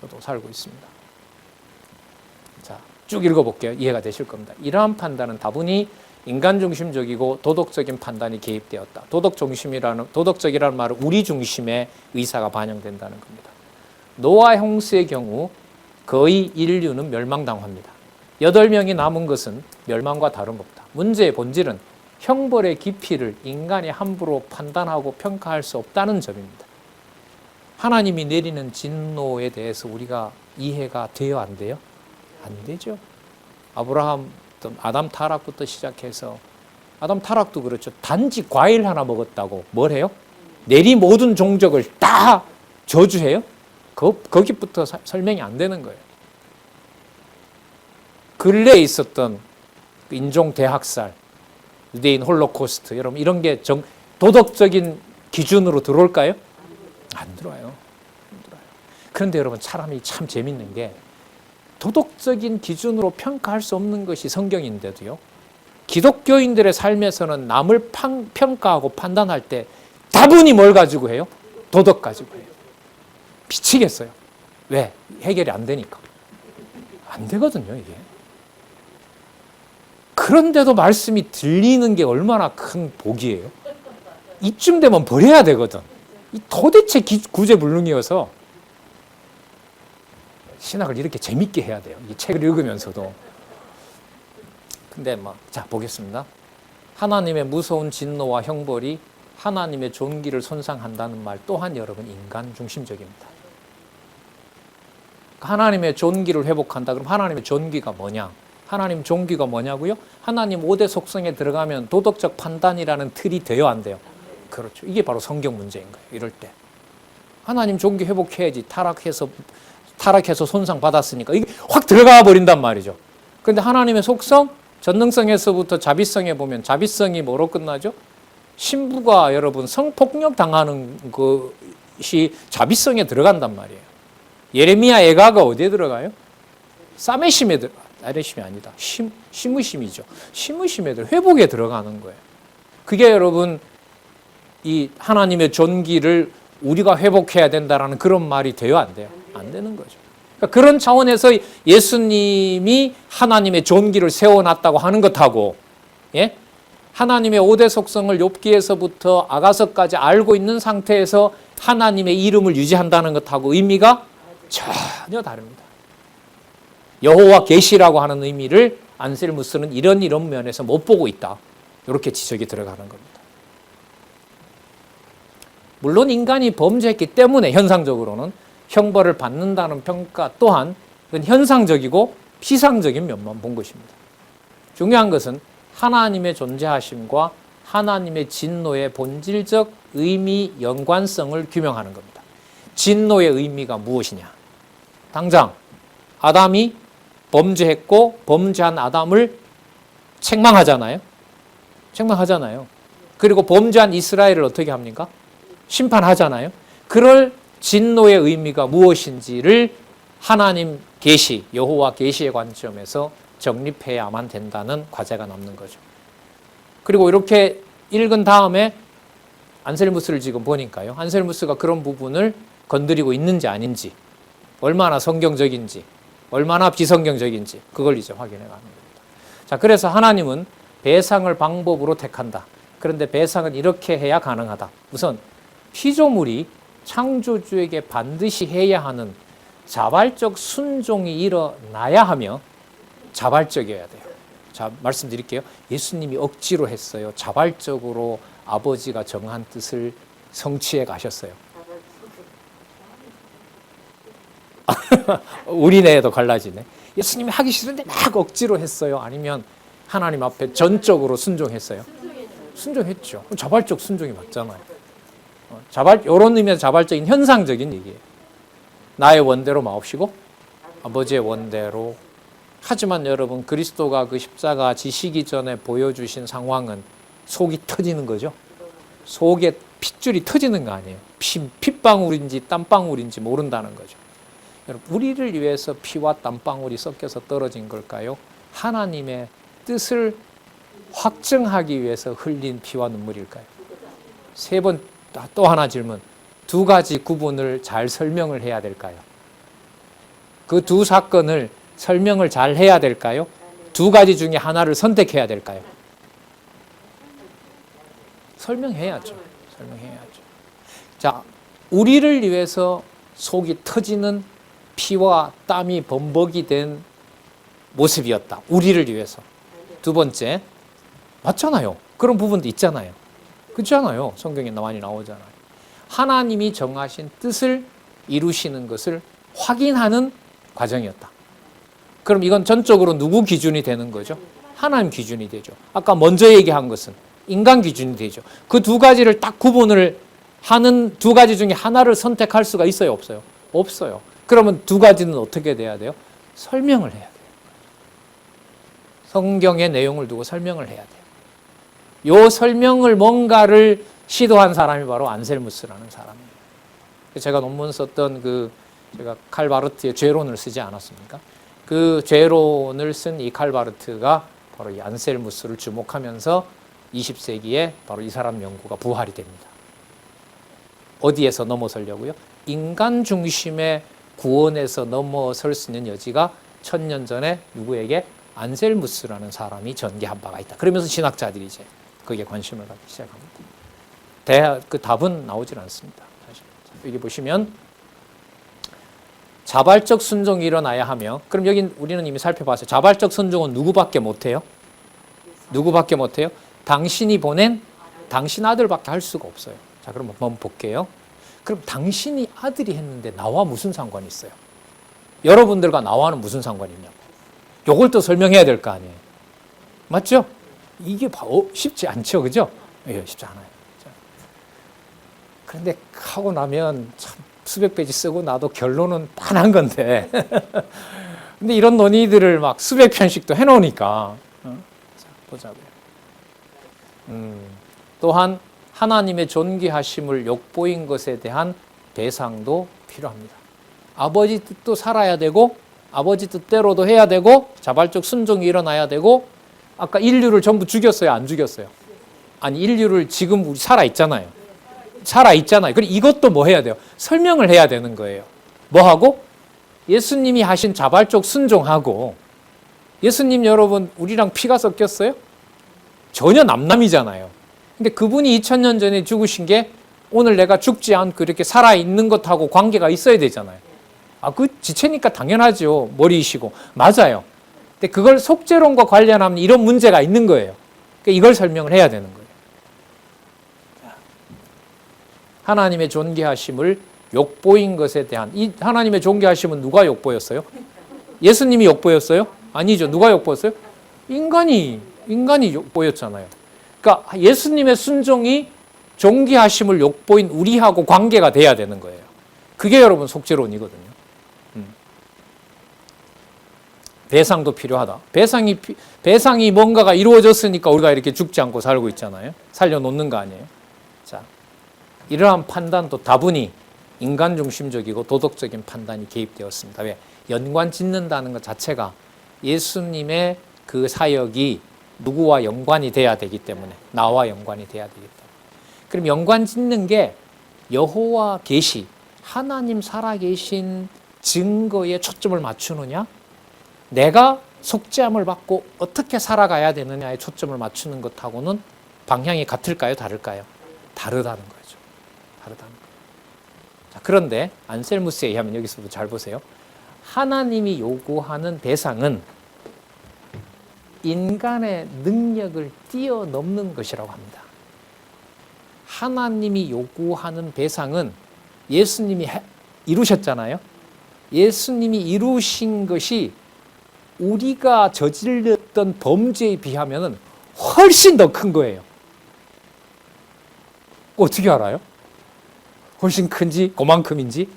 저도 살고 있습니다. 자, 쭉 읽어볼게요. 이해가 되실 겁니다. 이러한 판단은 다분히 인간 중심적이고 도덕적인 판단이 개입되었다. 도덕적이라는 말은 우리 중심의 의사가 반영된다는 겁니다. 노아 홍수의 경우 거의 인류는 멸망당합니다. 8명이 남은 것은 멸망과 다름없다. 문제의 본질은 형벌의 깊이를 인간이 함부로 판단하고 평가할 수 없다는 점입니다. 하나님이 내리는 진노에 대해서 우리가 이해가 돼요, 안 돼요? 안 되죠. 아담 타락부터 시작해서 아담 타락도 그렇죠. 단지 과일 하나 먹었다고 뭘 해요? 내리 모든 종족을 다 저주해요? 거기부터 설명이 안 되는 거예요. 근래에 있었던 인종 대학살, 유대인 홀로코스트, 여러분 이런 게 도덕적인 기준으로 들어올까요? 안 들어와요. 그런데 여러분 사람이 참 재밌는 게 도덕적인 기준으로 평가할 수 없는 것이 성경인데도요. 기독교인들의 삶에서는 남을 평가하고 판단할 때 다분히 뭘 가지고 해요? 도덕 가지고 해요. 미치겠어요. 왜? 해결이 안 되니까. 안 되거든요, 이게. 그런데도 말씀이 들리는 게 얼마나 큰 복이에요. 이쯤 되면 버려야 되거든. 도대체 구제불능이어서 신학을 이렇게 재밌게 해야 돼요. 이 책을 읽으면서도. 근데 자, 보겠습니다. 하나님의 무서운 진노와 형벌이 하나님의 존귀를 손상한다는 말 또한 여러분 인간 중심적입니다. 하나님의 존귀를 회복한다. 그럼 하나님의 존귀가 뭐냐? 하나님 존귀가 뭐냐고요? 하나님 5대 속성에 들어가면 도덕적 판단이라는 틀이 돼요, 안 돼요? 그렇죠. 이게 바로 성경 문제인 거예요. 이럴 때. 하나님 존귀 회복해야지. 타락해서 손상받았으니까 이게 확 들어가 버린단 말이죠. 그런데 하나님의 속성, 전능성에서부터 자비성에 보면 자비성이 뭐로 끝나죠? 신부가 여러분 성폭력 당하는 것이 자비성에 들어간단 말이에요. 예레미야 애가가 어디에 들어가요? 사메심에 아레심이 아니다. 시무심이죠. 시무심에 회복에 들어가는 거예요. 그게 여러분 이 하나님의 존귀를 우리가 회복해야 된다라는 그런 말이 돼요, 안 돼요? 안 되는 거죠. 그러니까 그런 차원에서 예수님이 하나님의 존귀를 세워놨다고 하는 것하고, 예? 하나님의 5대 속성을 욥기에서부터 아가서까지 알고 있는 상태에서 하나님의 이름을 유지한다는 것하고 의미가 전혀 다릅니다. 여호와 계시라고 하는 의미를 안셀무스는 이런 면에서 못 보고 있다. 이렇게 지적이 들어가는 겁니다. 물론 인간이 범죄했기 때문에 현상적으로는 형벌을 받는다는 평가 또한 그건 현상적이고 피상적인 면만 본 것입니다. 중요한 것은 하나님의 존재하심과 하나님의 진노의 본질적 의미 연관성을 규명하는 겁니다. 진노의 의미가 무엇이냐? 당장 아담이 범죄했고 범죄한 아담을 책망하잖아요. 그리고 범죄한 이스라엘을 어떻게 합니까? 심판하잖아요. 그럴 진노의 의미가 무엇인지를 하나님 계시, 여호와 계시의 관점에서 정립해야만 된다는 과제가 남는 거죠. 그리고 이렇게 읽은 다음에 안셀무스를 지금 보니까요. 안셀무스가 그런 부분을 건드리고 있는지 아닌지, 얼마나 성경적인지, 얼마나 비성경적인지 그걸 이제 확인해 가는 겁니다. 자, 그래서 하나님은 배상을 방법으로 택한다. 그런데 배상은 이렇게 해야 가능하다. 우선 피조물이 창조주에게 반드시 해야 하는 자발적 순종이 일어나야 하며 자발적이어야 돼요. 자, 말씀드릴게요. 예수님이 억지로 했어요. 자발적으로 아버지가 정한 뜻을 성취해 가셨어요. 우리네에도 갈라지네. 예수님이 하기 싫은데 막 억지로 했어요. 아니면 하나님 앞에 전적으로 순종했어요. 순종했죠. 자발적 순종이 맞잖아요. 이런 의미에서 자발적인 현상적인 얘기예요. 나의 원대로 마옵시고 아버지의 원대로. 하지만 여러분 그리스도가 그 십자가 지시기 전에 보여주신 상황은 속이 터지는 거죠. 속에 핏줄이 터지는 거 아니에요. 핏방울인지 땀방울인지 모른다는 거죠. 여러분 우리를 위해서 피와 땀방울이 섞여서 떨어진 걸까요? 하나님의 뜻을 확증하기 위해서 흘린 피와 눈물일까요? 세 번 또 하나 질문. 두 가지 구분을 잘 설명을 해야 될까요? 그 두 사건을 설명을 잘 해야 될까요? 두 가지 중에 하나를 선택해야 될까요? 설명해야죠. 설명해야죠. 자, 우리를 위해서 속이 터지는 피와 땀이 범벅이 된 모습이었다. 우리를 위해서. 두 번째, 맞잖아요. 그런 부분도 있잖아요. 그렇잖아요. 성경에 많이 나오잖아요. 하나님이 정하신 뜻을 이루시는 것을 확인하는 과정이었다. 그럼 이건 전적으로 누구 기준이 되는 거죠? 하나님 기준이 되죠. 아까 먼저 얘기한 것은 인간 기준이 되죠. 그 두 가지를 딱 구분을 하는 두 가지 중에 하나를 선택할 수가 있어요? 없어요? 없어요. 그러면 두 가지는 어떻게 돼야 돼요? 설명을 해야 돼요. 성경의 내용을 두고 설명을 해야 돼요. 요 설명을 뭔가를 시도한 사람이 바로 안셀무스라는 사람이에요. 제가 논문 썼던 제가 칼바르트의 죄론을 쓰지 않았습니까? 그 죄론을 쓴 이 칼바르트가 바로 이 안셀무스를 주목하면서 20세기에 바로 이 사람 연구가 부활이 됩니다. 어디에서 넘어서려고요? 인간 중심의 구원에서 넘어설 수 있는 여지가 1000년 전에 누구에게? 안셀무스라는 사람이 전개한 바가 있다. 그러면서 신학자들이 이제 거기에 관심을 갖기 시작합니다. 그 답은 나오질 않습니다. 사실. 여기 보시면 자발적 순종이 일어나야 하며, 그럼 여기 우리는 이미 살펴봤어요. 자발적 순종은 누구밖에 못해요? 누구밖에 못해요? 당신이 보낸 당신 아들밖에 할 수가 없어요. 자, 그럼 한번 볼게요. 그럼 당신이 아들이 했는데 나와 무슨 상관이 있어요? 여러분들과 나와는 무슨 상관이 있냐고. 요걸 또 설명해야 될 거 아니에요. 맞죠? 이게 쉽지 않죠, 그죠? 예, 쉽지 않아요. 그런데 하고 나면 참 수백 페이지 쓰고 나도 결론은 빤한 건데. 근데 이런 논의들을 막 수백 편씩도 해놓으니까. 자, 보자고요. 또한 하나님의 존귀하심을 욕보인 것에 대한 배상도 필요합니다. 아버지 뜻도 살아야 되고, 아버지 뜻대로도 해야 되고, 자발적 순종이 일어나야 되고, 아까 인류를 전부 죽였어요? 안 죽였어요? 아니, 인류를 지금 우리 살아있잖아요. 살아있잖아요. 그리고 이것도 뭐 해야 돼요? 설명을 해야 되는 거예요. 뭐 하고? 예수님이 하신 자발적 순종하고, 예수님 여러분, 우리랑 피가 섞였어요? 전혀 남남이잖아요. 근데 그분이 2000년 전에 죽으신 게 오늘 내가 죽지 않고 이렇게 살아있는 것하고 관계가 있어야 되잖아요. 그 지체니까 당연하죠. 머리이시고. 맞아요. 근데 그걸 속죄론과 관련하면 이런 문제가 있는 거예요. 그러니까 이걸 설명을 해야 되는 거예요. 하나님의 존귀하심을 욕보인 것에 대한, 이 하나님의 존귀하심은 누가 욕보였어요? 예수님이 욕보였어요? 아니죠. 누가 욕보였어요? 인간이 욕보였잖아요. 그러니까 예수님의 순종이 존귀하심을 욕보인 우리하고 관계가 돼야 되는 거예요. 그게 여러분 속죄론이거든요. 배상도 필요하다. 배상이 뭔가가 이루어졌으니까 우리가 이렇게 죽지 않고 살고 있잖아요. 살려놓는 거 아니에요. 자, 이러한 판단도 다분히 인간 중심적이고 도덕적인 판단이 개입되었습니다. 왜? 연관 짓는다는 것 자체가 예수님의 그 사역이 누구와 연관이 돼야 되기 때문에, 나와 연관이 돼야 되기 때문에. 그럼 연관 짓는 게 여호와 계시, 하나님 살아계신 증거에 초점을 맞추느냐, 내가 속죄함을 받고 어떻게 살아가야 되느냐에 초점을 맞추는 것하고는 방향이 같을까요? 다를까요? 다르다는 거죠. 다르다는 거예요. 자, 그런데 안셀무스에 의하면 여기서도 잘 보세요. 하나님이 요구하는 배상은 인간의 능력을 뛰어넘는 것이라고 합니다. 하나님이 요구하는 배상은 예수님이 이루셨잖아요. 예수님이 이루신 것이 우리가 저질렀던 범죄에 비하면 훨씬 더 큰 거예요. 어떻게 알아요? 훨씬 큰지, 그만큼인지?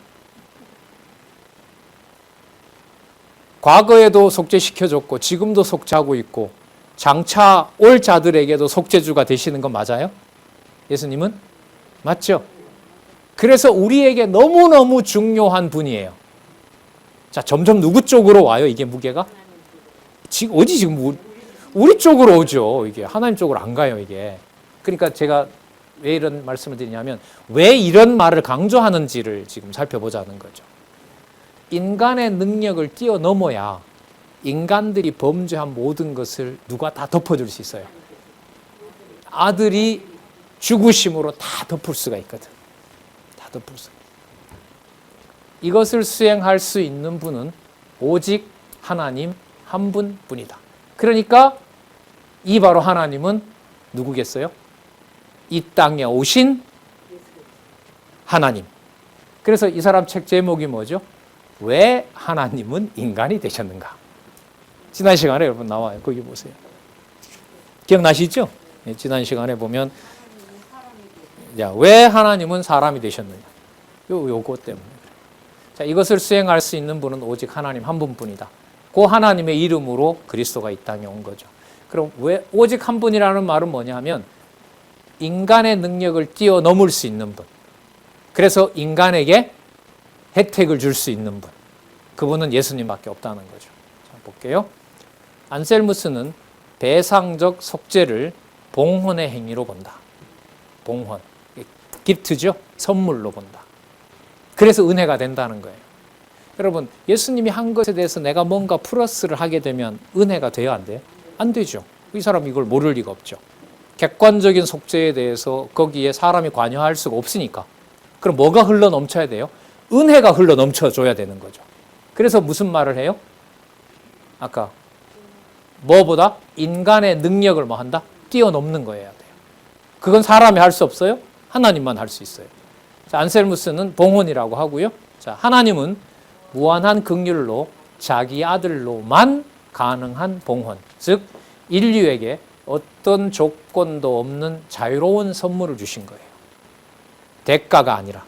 과거에도 속죄시켜줬고 지금도 속죄하고 있고 장차 올 자들에게도 속죄주가 되시는 건 맞아요? 예수님은? 맞죠? 그래서 우리에게 너무너무 중요한 분이에요. 자, 점점 누구 쪽으로 와요, 이게 무게가? 지금 우리 쪽으로 오죠. 이게 하나님 쪽으로 안 가요, 이게. 그러니까 제가 왜 이런 말씀을 드리냐면 왜 이런 말을 강조하는지를 지금 살펴보자는 거죠. 인간의 능력을 뛰어넘어야 인간들이 범죄한 모든 것을 누가 다 덮어줄 수 있어요. 아들이 죽으심으로 다 덮을 수가 있거든. 다 덮을 수가 있어. 이것을 수행할 수 있는 분은 오직 하나님 한 분뿐이다. 그러니까 이 바로 하나님은 누구겠어요? 이 땅에 오신 하나님. 그래서 이 사람 책 제목이 뭐죠? 왜 하나님은 인간이 되셨는가? 지난 시간에 여러분 나와요. 거기 보세요. 기억나시죠? 네, 지난 시간에 보면 왜 하나님은 사람이 되셨느냐? 요거 때문에. 자, 이것을 수행할 수 있는 분은 오직 하나님 한 분뿐이다. 그 하나님의 이름으로 그리스도가 이 땅에 온 거죠. 그럼 왜 오직 한 분이라는 말은 뭐냐면 인간의 능력을 뛰어넘을 수 있는 분. 그래서 인간에게 혜택을 줄 수 있는 분. 그분은 예수님밖에 없다는 거죠. 자, 볼게요. 안셀무스는 배상적 속죄를 봉헌의 행위로 본다. 봉헌. 기프트죠. 선물로 본다. 그래서 은혜가 된다는 거예요. 여러분, 예수님이 한 것에 대해서 내가 뭔가 플러스를 하게 되면 은혜가 돼야 안 돼요? 안 되죠. 이 사람이 이걸 모를 리가 없죠. 객관적인 속죄에 대해서 거기에 사람이 관여할 수가 없으니까. 그럼 뭐가 흘러 넘쳐야 돼요? 은혜가 흘러 넘쳐줘야 되는 거죠. 그래서 무슨 말을 해요? 아까 뭐보다 인간의 능력을 뭐 한다? 뛰어넘는 거여야 돼요. 그건 사람이 할 수 없어요? 하나님만 할 수 있어요. 자, 안셀무스는 봉헌이라고 하고요. 자, 하나님은 무한한 긍휼로 자기 아들로만 가능한 봉헌, 즉 인류에게 어떤 조건도 없는 자유로운 선물을 주신 거예요. 대가가 아니라.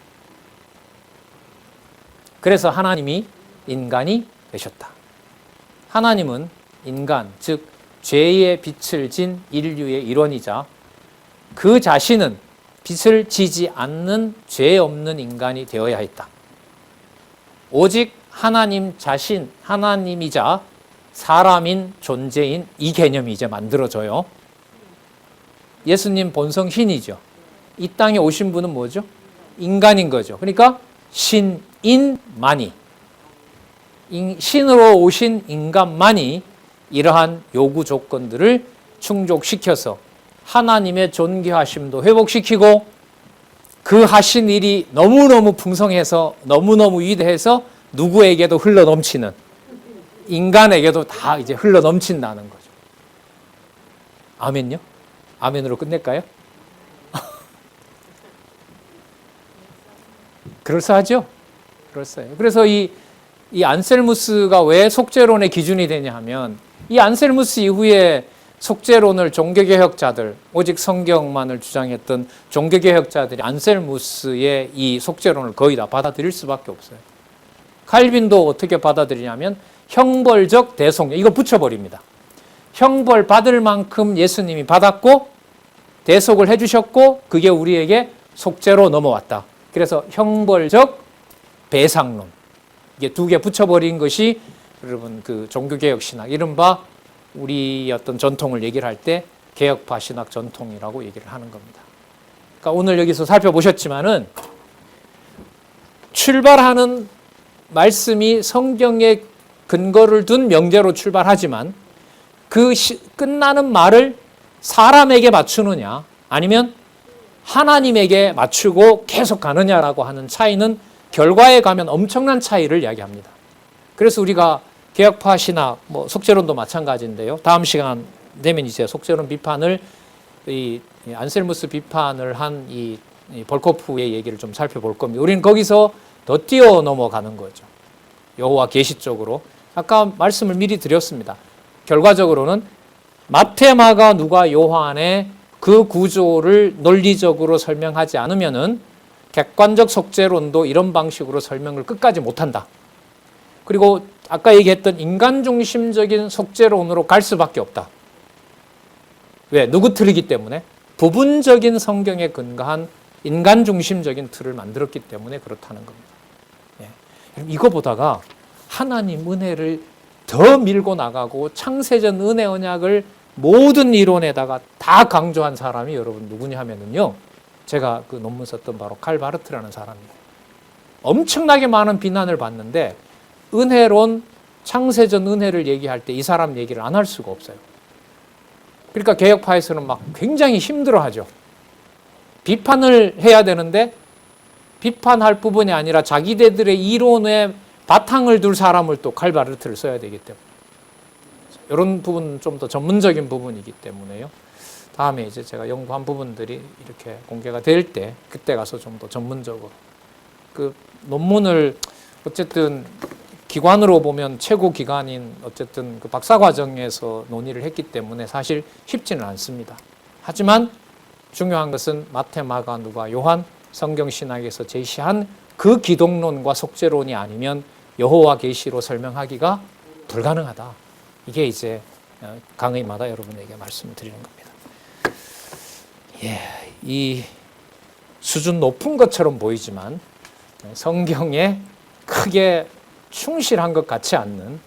그래서 하나님이 인간이 되셨다. 하나님은 인간, 즉 죄의 빛을 진 인류의 일원이자 그 자신은 빛을 지지 않는 죄 없는 인간이 되어야 했다. 오직 하나님 자신, 하나님이자 사람인 존재인 이 개념이 이제 만들어져요. 예수님 본성 신이죠. 이 땅에 오신 분은 뭐죠? 인간인 거죠. 그러니까 신인만이, 신으로 오신 인간만이 이러한 요구 조건들을 충족시켜서 하나님의 존귀하심도 회복시키고 그 하신 일이 너무너무 풍성해서 너무너무 위대해서 누구에게도 흘러넘치는, 인간에게도 다 이제 흘러넘친다는 거죠. 아멘요? 아멘으로 끝낼까요? 그럴싸하죠? 그럴싸해요. 그래서 이 안셀무스가 왜 속죄론의 기준이 되냐 하면 이 안셀무스 이후에 속죄론을 종교개혁자들, 오직 성경만을 주장했던 종교개혁자들이 안셀무스의 이 속죄론을 거의 다 받아들일 수밖에 없어요. 칼빈도 어떻게 받아들이냐면 형벌적 대속령, 이거 붙여버립니다. 형벌 받을 만큼 예수님이 받았고 대속을 해주셨고 그게 우리에게 속죄로 넘어왔다. 그래서 형벌적 배상론, 이게 두 개 붙여버린 것이 여러분 그 종교개혁 신학, 이른바 우리 어떤 전통을 얘기를 할 때 개혁파 신학 전통이라고 얘기를 하는 겁니다. 그러니까 오늘 여기서 살펴보셨지만은 출발하는 말씀이 성경에 근거를 둔 명제로 출발하지만 그 끝나는 말을 사람에게 맞추느냐 아니면 하나님에게 맞추고 계속 가느냐라고 하는 차이는 결과에 가면 엄청난 차이를 이야기합니다. 그래서 우리가 개혁파 신학, 뭐 속죄론도 마찬가지인데요. 다음 시간 되면 이제 속죄론 비판을 이 안셀무스 비판을 한 이 벌코프의 얘기를 좀 살펴볼 겁니다. 우리는 거기서 더 뛰어 넘어가는 거죠. 여호와 계시 쪽으로. 아까 말씀을 미리 드렸습니다. 결과적으로는 마태, 마가, 누가, 요한의 그 구조를 논리적으로 설명하지 않으면은 객관적 속죄론도 이런 방식으로 설명을 끝까지 못한다. 그리고 아까 얘기했던 인간 중심적인 속죄론으로 갈 수밖에 없다. 왜? 누구 틀이기 때문에? 부분적인 성경에 근거한 인간 중심적인 틀을 만들었기 때문에 그렇다는 겁니다. 예. 이거 보다가 하나님 은혜를 더 밀고 나가고 창세전 은혜 언약을 모든 이론에다가 다 강조한 사람이 여러분 누구냐 하면은요, 제가 그 논문 썼던 바로 칼 바르트라는 사람이에요. 엄청나게 많은 비난을 받는데 은혜론, 창세전 은혜를 얘기할 때 이 사람 얘기를 안 할 수가 없어요. 그러니까 개혁파에서는 막 굉장히 힘들어하죠. 비판을 해야 되는데 비판할 부분이 아니라 자기네들의 이론에 바탕을 둘 사람을 또 칼바르트를 써야 되기 때문에 이런 부분은 좀 더 전문적인 부분이기 때문에요. 다음에 이제 제가 연구한 부분들이 이렇게 공개가 될 때 그때 가서 좀 더 전문적으로 그 논문을 어쨌든 기관으로 보면 최고 기관인 어쨌든 그 박사 과정에서 논의를 했기 때문에 사실 쉽지는 않습니다. 하지만 중요한 것은 마태, 마가, 누가, 요한 성경 신학에서 제시한 그 기독론과 속죄론이 아니면 여호와 계시로 설명하기가 불가능하다. 이게 이제 강의마다 여러분에게 말씀을 드리는 겁니다. 예, 이 수준 높은 것처럼 보이지만 성경에 크게 충실한 것 같지 않는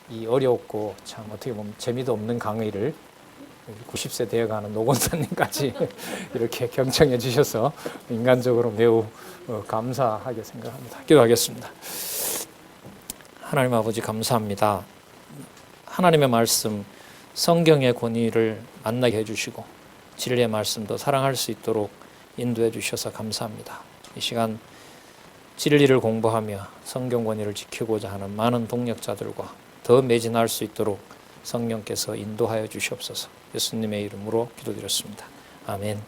이 어렵고 참 어떻게 보면 재미도 없는 강의를 90세 되어가는 노건사님까지 이렇게 경청해 주셔서 인간적으로 매우 감사하게 생각합니다. 기도하겠습니다. 하나님 아버지 감사합니다. 하나님의 말씀, 성경의 권위를 만나게 해주시고 진리의 말씀도 사랑할 수 있도록 인도해 주셔서 감사합니다. 이 시간 진리를 공부하며 성경 권위를 지키고자 하는 많은 동력자들과 더 매진할 수 있도록 성령께서 인도하여 주시옵소서. 예수님의 이름으로 기도드렸습니다. 아멘.